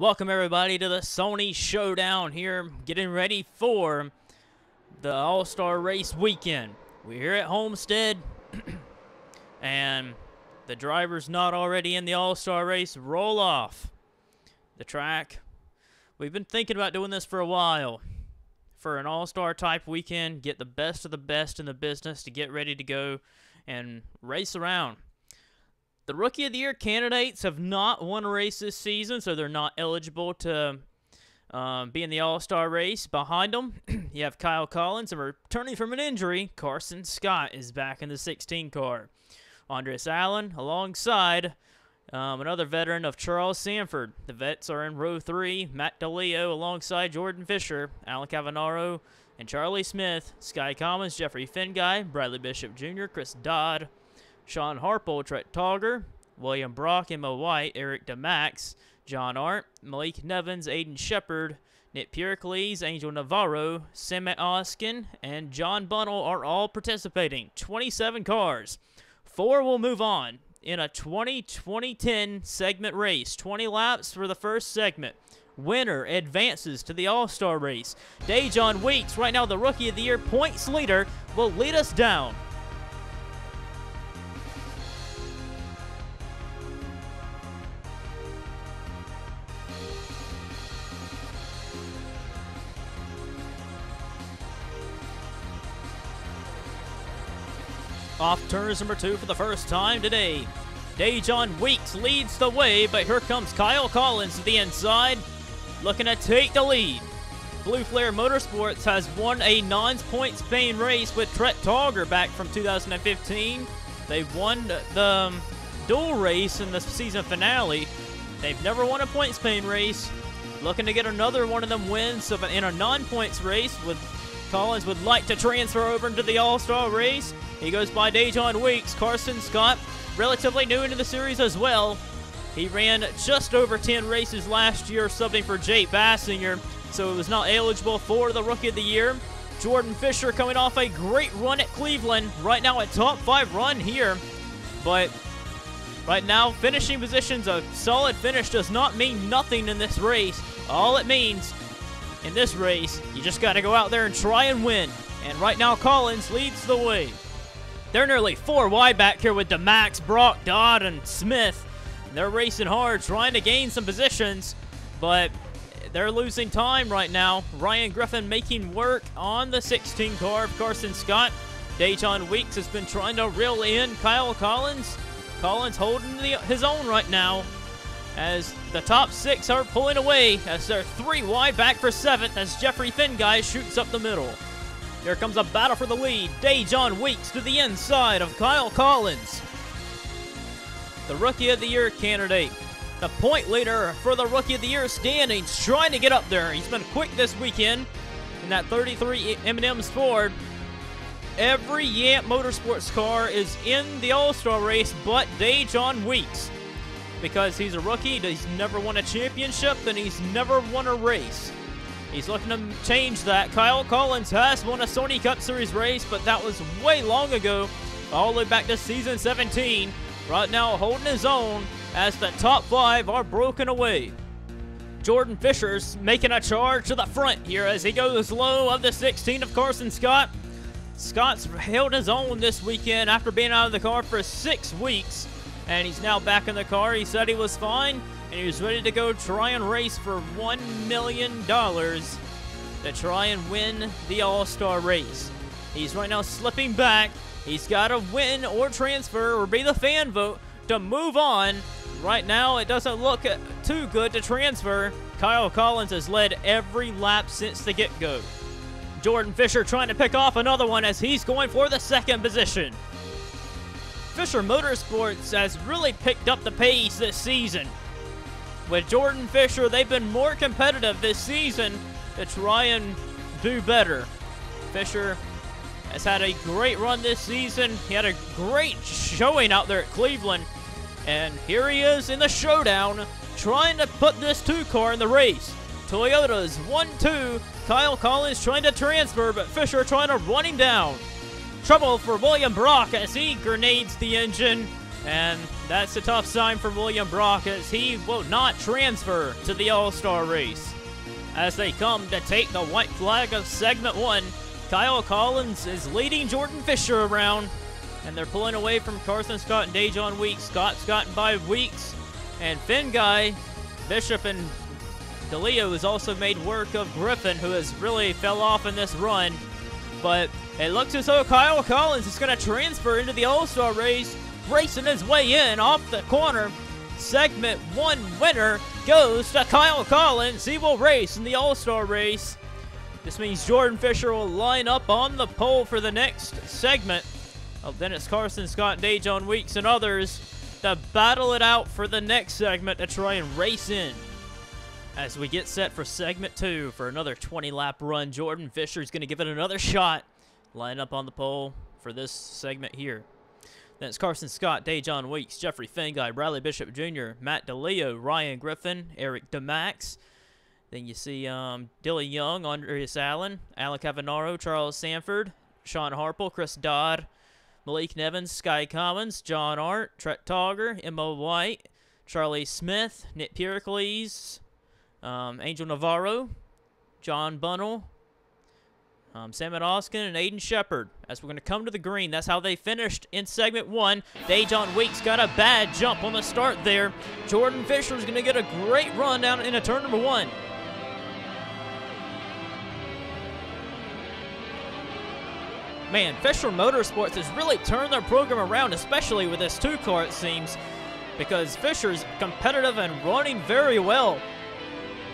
Welcome everybody to the Sony Showdown here, getting ready for the All-Star Race weekend. We're here at Homestead, and the driver's not already in the All-Star Race. Roll off the track. We've been thinking about doing this for a while. For an All-Star type weekend, get the best of the best in the business to get ready to go and race around. The Rookie of the Year candidates have not won a race this season, so they're not eligible to be in the All-Star race. Behind them, you have Kyle Collins, and returning from an injury, Carson Scott is back in the 16 car. Andres Allen alongside another veteran of Charles Sanford. The vets are in row 3. Matt DeLeo alongside Jordan Fisher, Alan Cavanaro, and Charlie Smith. Sky Commons, Jeffrey Finguy, Bradley Bishop Jr., Chris Dodd, Sean Harple, Trent Togger, William Brock, Emma White, Eric DeMax, John Art, Malik Nevins, Aiden Shepard, Nick Pericles, Angel Navarro, Sammet Oskin, and John Bunnell are all participating. 27 cars. 4 will move on in a 20-20-10 segment race. 20 laps for the first segment. Winner advances to the All-Star race. Dejon Weeks, right now the Rookie of the Year points leader, will lead us down. Off turns number 2 for the first time today. Dejon Weeks leads the way, but here comes Kyle Collins to the inside, looking to take the lead. Blue Flare Motorsports has won a non-points paying race with Trent Togger back from 2015. They've won the dual race in the season finale. They've never won a points paying race. Looking to get another one of them wins in a non-points race. Collins would like to transfer over into the All-Star race. He goes by Dejon Weeks. Carson Scott, relatively new into the series as well. He ran just over 10 races last year, subbing for Jake Bassinger, so he was not eligible for the Rookie of the Year. Jordan Fisher coming off a great run at Cleveland. Right now a top 5 run here, but right now finishing positions, a solid finish does not mean nothing in this race. All it means in this race, you just got to go out there and try and win. And right now Collins leads the way. They're nearly 4 wide back here with DeMax, Brock, Dodd, and Smith. They're racing hard, trying to gain some positions, but they're losing time right now. Ryan Griffin making work on the 16 car of Carson Scott. Dejon Weeks has been trying to reel in Kyle Collins. Collins holding his own right now as the top 6 are pulling away as they're 3 wide back for 7th as Jeffrey Finguy shoots up the middle. Here comes a battle for the lead. Dejon Weeks to the inside of Kyle Collins, the Rookie of the Year candidate. The point leader for the Rookie of the Year standings, trying to get up there. He's been quick this weekend in that 33 M&M's Ford. Every Yamp Motorsports car is in the All-Star race but Dejon Weeks, because he's a rookie, he's never won a championship, and he's never won a race. He's looking to change that. Kyle Collins has won a Sony Cup Series race, but that was way long ago, all the way back to season 17. Right now holding his own as the top 5 are broken away. Jordan Fisher's making a charge to the front here as he goes low of the 16 of Carson Scott. Scott's held his own this weekend after being out of the car for 6 weeks, and he's now back in the car. He said he was fine, and he was ready to go try and race for $1 million to try and win the All-Star race. He's right now slipping back. He's got to win or transfer or be the fan vote to move on. Right now, it doesn't look too good to transfer. Kyle Collins has led every lap since the get-go. Jordan Fisher trying to pick off another one as he's going for the 2nd position. Fisher Motorsports has really picked up the pace this season. With Jordan Fisher, they've been more competitive this season to try and do better. Fisher has had a great run this season. He had a great showing out there at Cleveland. And here he is in the Showdown, trying to put this 2 car in the race. Toyota's 1-2. Kyle Collins trying to transfer, but Fisher trying to run him down. Trouble for William Brock as he grenades the engine And that's a tough sign for William Brock, as he will not transfer to the All-Star race. As they come to take the white flag of Segment 1, Kyle Collins is leading Jordan Fisher around, and they're pulling away from Carson Scott and Dejon Weeks. Scott's gotten by Weeks, and Finn Guy, Bishop, and DeLeo has also made work of Griffin, who has really fell off in this run. But it looks as though Kyle Collins is going to transfer into the All-Star race, racing his way in off the corner. Segment 1 winner goes to Kyle Collins. He will race in the All-Star race. This means Jordan Fisher will line up on the pole for the next segment. Then it's Carson Scott, Dejon Weeks, and others to battle it out for the next segment to try and race in. As we get set for Segment 2 for another 20-lap run, Jordan Fisher is going to give it another shot. Line up on the pole for this segment here. Then it's Carson Scott, Dejon Weeks, Jeffrey Finguy, Bradley Bishop Jr., Matt DeLeo, Ryan Griffin, Eric DeMax. Then you see Dylan Young, Andreas Allen, Alan Cavanaro, Charles Sanford, Sean Harple, Chris Dodd, Malik Nevins, Sky Collins, John Art, Trent Togger, Emma White, Charlie Smith, Nick Pericles, Angel Navarro, John Bunnell, Sam Oskin, and Aiden Shepard. As we're going to come to the green, that's how they finished in Segment 1. Dejon Weeks got a bad jump on the start there. Jordan Fisher is going to get a great run down into turn number 1. Man, Fisher Motorsports has really turned their program around, especially with this 2-car, it seems, because Fisher's competitive and running very well.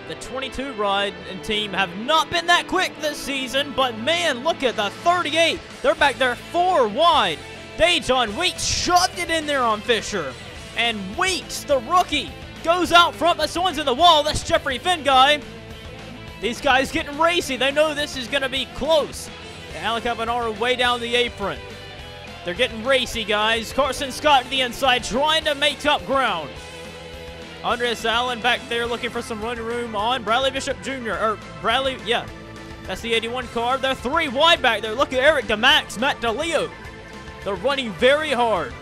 The 22 ride and team have not been that quick this season, but man, look at the 38. They're back there 4 wide. Dejon Weeks shoved it in there on Fisher. And Weeks, the rookie, goes out front, but someone's in the wall. That's Jeffrey Finguy. These guys getting racy. They know this is going to be close. Alec Cavanaro way down the apron. They're getting racy, guys. Carson Scott to the inside, trying to make up ground. Andreas Allen back there looking for some running room on Bradley Bishop Jr. Or Bradley, yeah. That's the 81 car. They're 3 wide back there. Look at Eric DeMax, Matt DeLeo. They're running very hard.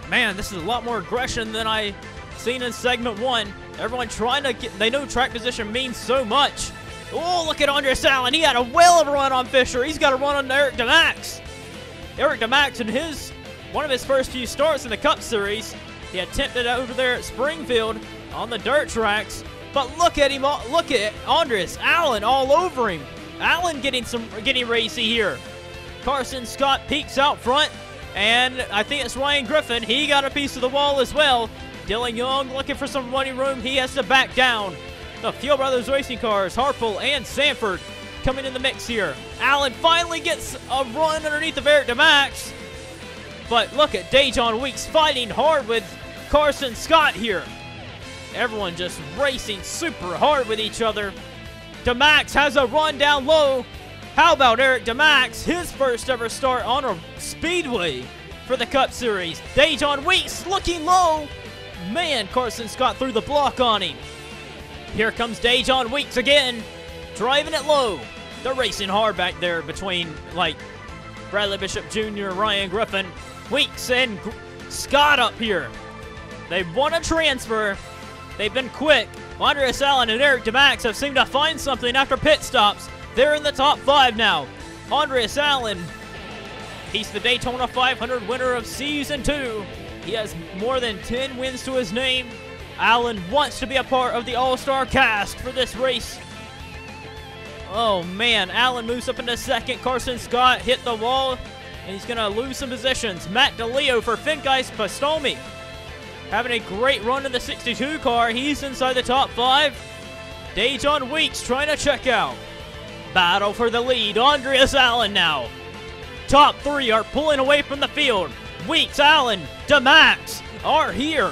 Man, this is a lot more aggression than I seen in Segment 1. Everyone trying to get, they know track position means so much. Oh, look at Andreas Allen. He had a whale of a run on Fisher. He's got a run on Eric DeMax. Eric DeMax in one of his first few starts in the Cup Series, he attempted over there at Springfield on the dirt tracks. But look at him, look at Andreas Allen all over him. Allen getting racy here. Carson Scott peeks out front, and I think it's Ryan Griffin. He got a piece of the wall as well. Dylan Young looking for some running room. He has to back down. The Fuel Brothers Racing cars, Harple and Sanford, coming in the mix here. Allen finally gets a run underneath of Eric DeMax. But look at Dejon Weeks fighting hard with Carson Scott here. Everyone just racing super hard with each other. DeMax has a run down low. How about Eric DeMax? His first ever start on a speedway for the Cup Series. Dejon Weeks looking low. Man, Carson Scott threw the block on him. Here comes Dejon Weeks again, driving it low. They're racing hard back there between, like, Bradley Bishop Jr., Ryan Griffin, Weeks, and Scott up here. They want to transfer. They've been quick. Andreas Allen and Eric DeMax have seemed to find something after pit stops. They're in the top 5 now. Andreas Allen, he's the Daytona 500 winner of Season 2. He has more than 10 wins to his name. Allen wants to be a part of the All-Star cast for this race. Oh, man. Allen moves up into second. Carson Scott hit the wall, and he's going to lose some positions. Matt DeLeo for Finguy Pastomi. Having a great run in the 62 car. He's inside the top 5. Dejon Weeks trying to check out. Battle for the lead. Andreas Allen now. Top 3 are pulling away from the field. Weeks, Allen, DeMax are here.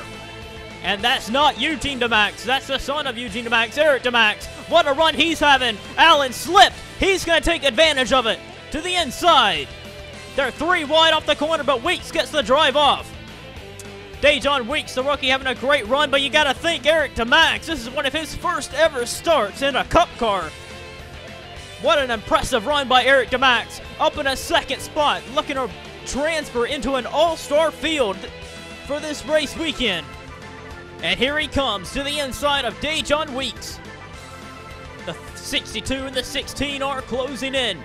And that's not Eugene DeMax. That's the son of Eugene DeMax, Eric DeMax. What a run he's having. Allen slipped. He's going to take advantage of it. To the inside. They're 3 wide off the corner, but Weeks gets the drive off. Dejon Weeks, the rookie, having a great run, but you got to think Eric DeMax. This is one of his first ever starts in a Cup car. What an impressive run by Eric DeMax. Up in a second spot, looking to transfer into an all-star field for this race weekend. And here he comes to the inside of Dejon Weeks. The 62 and the 16 are closing in.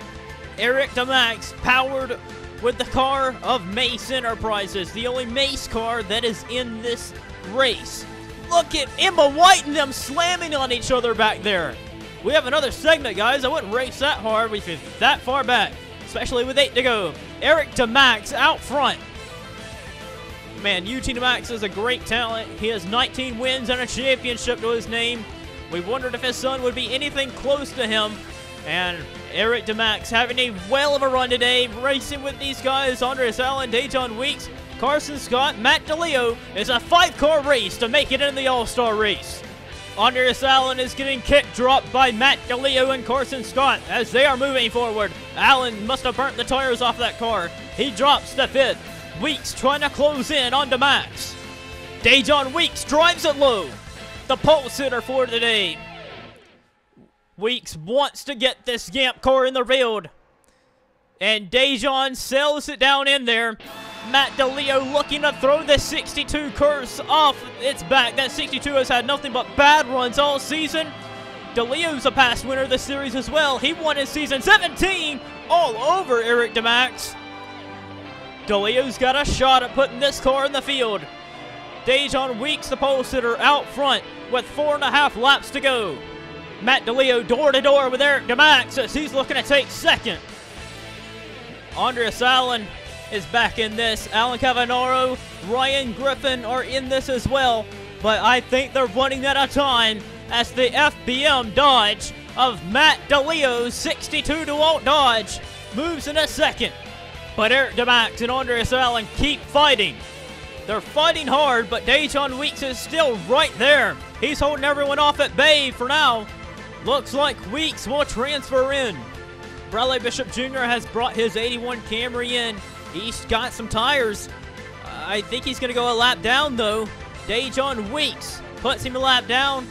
Eric DeMax powered with the car of Mace Enterprises, the only Mace car that is in this race. Look at Emma White and them slamming on each other back there. We have another segment, guys. I wouldn't race that hard if you're that far back, especially with 8 to go. Eric DeMax out front. Man, UT DeMax is a great talent. He has 19 wins and a championship to his name. We wondered if his son would be anything close to him. And Eric DeMax having a whale of a run today, racing with these guys, Andreas Allen, Dejon Weeks, Carson Scott, Matt DeLeo. Is a 5-car race to make it in the All-Star race. Andreas Allen is getting kick dropped by Matt DeLeo and Carson Scott as they are moving forward. Allen must have burnt the tires off that car. He drops the 5th. Weeks trying to close in on DeMax. Dejon Weeks drives it low. The pole sitter for today. Weeks wants to get this Gamp car in the field. And Dejon sails it down in there. Matt DeLeo looking to throw the 62 curse off its back. That 62 has had nothing but bad runs all season. DeLeo's a past winner of the series as well. He won in season 17 all over Eric DeMax. DeLeo's got a shot at putting this car in the field. Dejon Weeks, the pole sitter, out front with 4.5 laps to go. Matt DeLeo door to door with Eric DeMax as he's looking to take second. Andreas Allen is back in this. Alan Cavanaro, Ryan Griffin are in this as well. But I think they're running out of time as the FBM Dodge of Matt DeLeo's 62 DeWalt Dodge moves in a second. But Eric DeMax and Andreas Allen keep fighting. They're fighting hard, but Dejon Weeks is still right there. He's holding everyone off at bay for now. Looks like Weeks will transfer in. Bradley Bishop Jr. has brought his 81 Camry in. He's got some tires. I think he's going to go a lap down, though. Dejon Weeks puts him a lap down,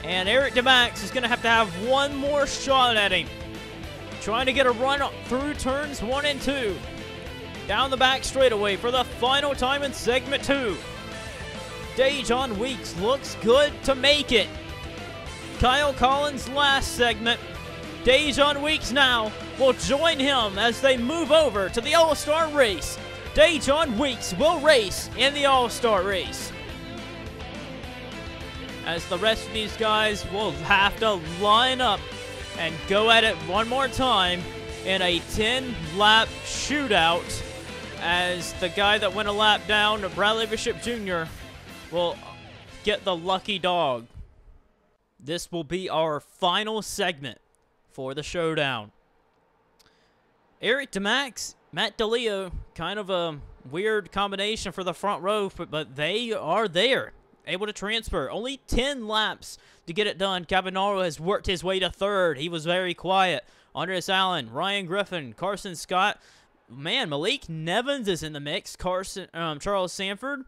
and Eric DeMax is going to have one more shot at him. Trying to get a run through turns 1 and 2. Down the back straightaway for the final time in segment 2. Dejon Weeks looks good to make it. Kyle Collins' last segment. Dejon Weeks now will join him as they move over to the All-Star race. Dejon Weeks will race in the All-Star race. As the rest of these guys will have to line up and go at it one more time in a 10-lap shootout, as the guy that went a lap down, Bradley Bishop Jr., will get the lucky dog. This will be our final segment for the showdown. Eric DeMax, Matt DeLeo, kind of a weird combination for the front row, but they are there, able to transfer. Only 10 laps to get it done. Cavanaro has worked his way to 3rd. He was very quiet. Andreas Allen, Ryan Griffin, Carson Scott. Man, Malik Nevins is in the mix. Charles Sanford.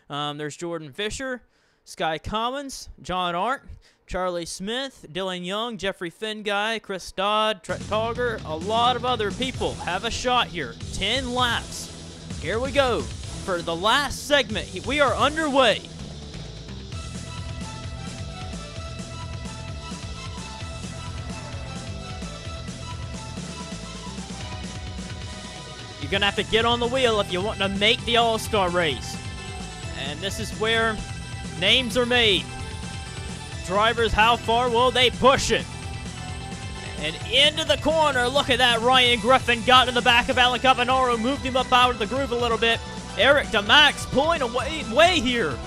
There's Jordan Fisher, Sky Commons, John Arndt, Charlie Smith, Dylan Young, Jeffrey Finguy, Chris Dodd, Trent Togger. A lot of other people have a shot here. 10 laps. Here we go for the last segment. We are underway. You're going to have to get on the wheel if you want to make the All-Star race. And this is where names are made. Drivers, how far will they push it? And into the corner, look at that. Ryan Griffin got in the back of Alan Cavanaro, moved him up out of the groove a little bit. Eric DeMax pulling away here.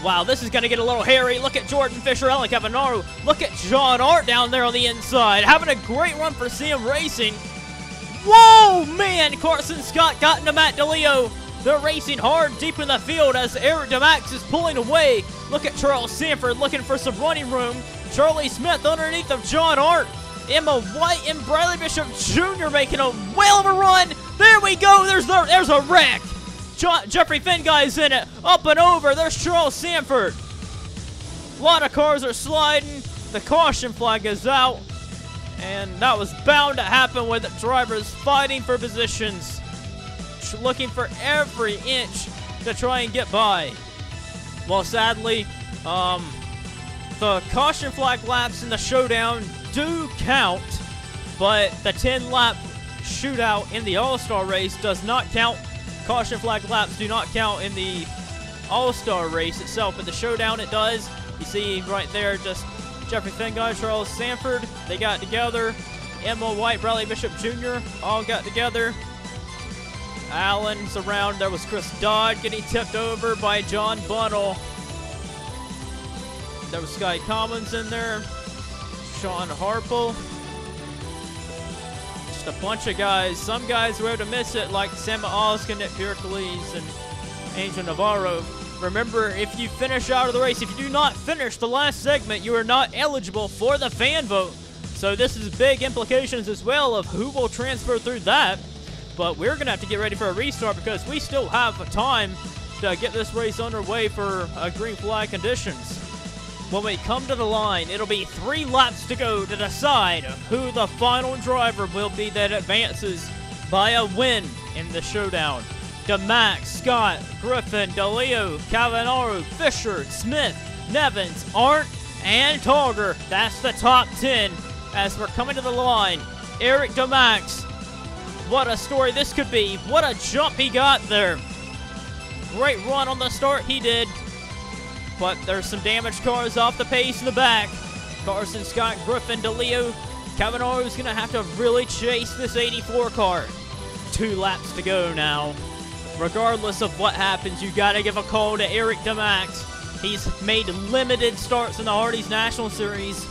Wow, this is going to get a little hairy. Look at Jordan Fisher, Alan Cavanaro. Look at John Art down there on the inside. Having a great run for CM Racing. Whoa, man! Carson Scott got into Matt DeLeo. They're racing hard deep in the field as Eric DeMax is pulling away. Look at Charles Sanford looking for some running room. Charlie Smith underneath of John Art. Emma White and Bradley Bishop Jr. making a whale of a run. There we go. There's a wreck. Jeffrey Finguy's in it. Up and over. There's Charles Sanford. A lot of cars are sliding. The caution flag is out. And that was bound to happen with drivers fighting for positions. finish, looking for every inch to try and get by. Well, sadly, the caution flag laps in the Showdown do count, but the 10-lap shootout in the All-Star race does not count. Caution flag laps do not count in the All-Star race itself, but the Showdown it does. You see right there, just Jeffrey Fingard, Charles Sanford, they got together. Emma White, Bradley Bishop Jr. all got together. Allen's around. There was Chris Dodd getting tipped over by John Bunnell. There was Sky Commons in there. Sean Harple. Just a bunch of guys. Some guys were able to miss it, like Sam Oskin, Nick Pericles, and Angel Navarro. Remember, if you finish out of the race, if you do not finish the last segment, you are not eligible for the fan vote. So this is big implications as well of who will transfer through that. But we're going to have to get ready for a restart because we still have time to get this race underway for green flag conditions. When we come to the line, it'll be 3 laps to go to decide who the final driver will be that advances by a win in the Showdown. DeMax, Scott, Griffin, DeLeo, Cavanaro, Fisher, Smith, Nevins, Arndt, and Togger. That's the top 10 as we're coming to the line. Eric DeMax, what a story this could be. What a jump he got there. Great run on the start he did. But there's some damaged cars off the pace in the back. Carson, Scott, Griffin, DeLeo. Cavanaro's going to have to really chase this 84 car. 2 laps to go now. Regardless of what happens, you got to give a call to Eric DeMax. He's made limited starts in the Hardee's National Series,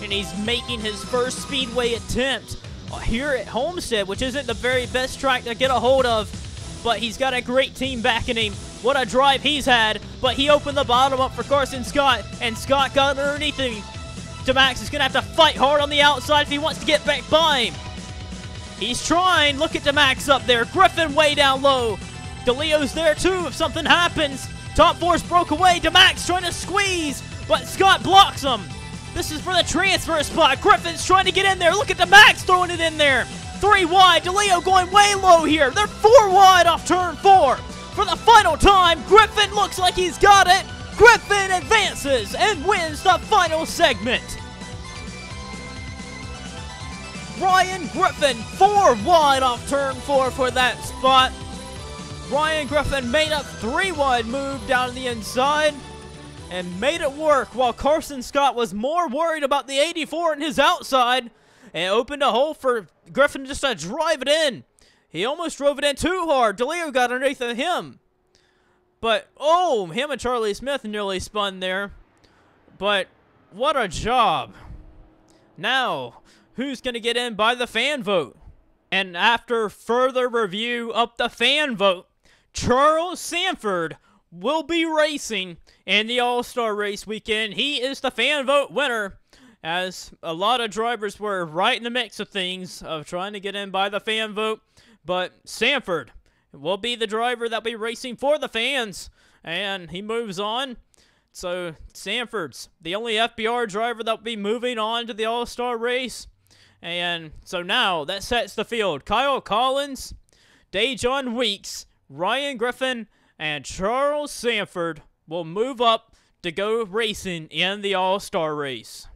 and he's making his first Speedway attempt here at Homestead, which isn't the very best track to get a hold of, but he's got a great team backing him. What a drive he's had, but he opened the bottom up for Carson Scott, and Scott got underneath him. DeMax is going to have to fight hard on the outside if he wants to get back by him. He's trying. Look at DeMax up there. Griffin way down low. DeLeo's there too if something happens. Top force broke away. DeMax trying to squeeze, but Scott blocks him. This is for the transfer spot. Griffin's trying to get in there. Look at DeMax throwing it in there. 3 wide. DeLeo going way low here. They're 4 wide off turn 4. For the final time, Griffin looks like he's got it. Griffin advances and wins the final segment. Ryan Griffin, 4 wide off turn 4 for that spot. Ryan Griffin made a 3 wide move down the inside and made it work, while Carson Scott was more worried about the 84 in his outside and opened a hole for Griffin just to drive it in. He almost drove it in too hard. DeLeo got underneath of him. But, oh, him and Charlie Smith nearly spun there. But what a job. Now, who's going to get in by the fan vote? And after further review of the fan vote, Charles Sanford will be racing in the All-Star Race weekend. He is the fan vote winner, as a lot of drivers were right in the mix of things of trying to get in by the fan vote. But Sanford will be the driver that will be racing for the fans, and he moves on. So Sanford's the only FBR driver that will be moving on to the All-Star Race. And so now that sets the field. Kyle Collins, Dejon Weeks, Ryan Griffin, and Charles Sanford will move up to go racing in the All-Star Race.